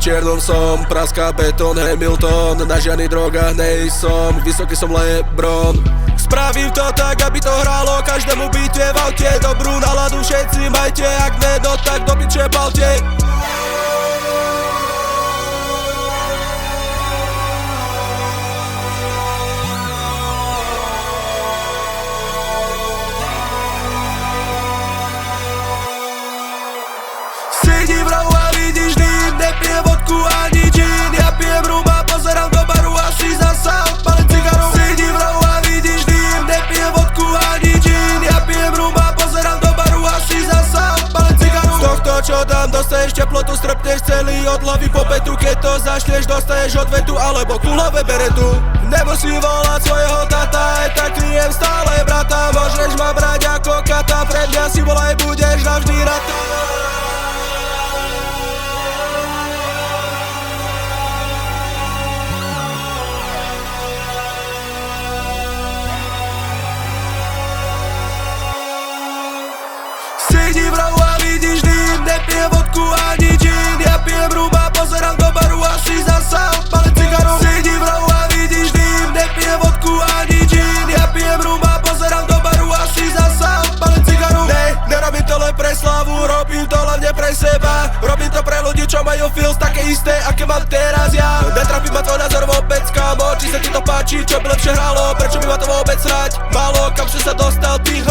čiernom som, praská betón Hamilton. Na žiadnych drogách nejsom, vysoký som Lebron. Spravím to tak, aby to hrálo každému byte v aute. Dobrú náladu všetci majte, ak ne, no tak do piče palte. Sedí v rohu a vidíš dým, nepijem vodku ani džín. Ja pijem rum a pozerám do baru a si zasa odpalím cigaru. Sedí v rohu a vidíš dým, nepijem vodku ani džín. Ja pijem rum a pozerám do baru a si zasa odpalím cigaru. Z tohto čo dám dostaneš teplotu, strpneš celý od hlavy po petu. Keď to začneš dostaneš odvetu alebo kulové beretu. Nemusím volať svojho tata, aj tak kryjem stále brata. Môžeš ma brať ako kata, pre mňa si volaj, budeš navždy rata. Sedí v rohu a vidíš dým, nepijem vodku ani džín. Ja pijem rum a pozerám do baru a si zasa odpalím cigaru. Sedí v rohu a vidíš dým, nepijem vodku ani džín. Ja pijem rum a pozerám do baru a si zasa odpalím cigaru. Nerobím to len pre slavu, robím to hlavne pre seba. Robím to pre ľudí, čo majú feels také isté, aké mám teraz ja. Netrafí ma tvoj názor vôbec, kámo, či sa ti to páči, čo by lepšie hralo. Prečo by ma to vôbec hrať malo, kam si sa dostal ty,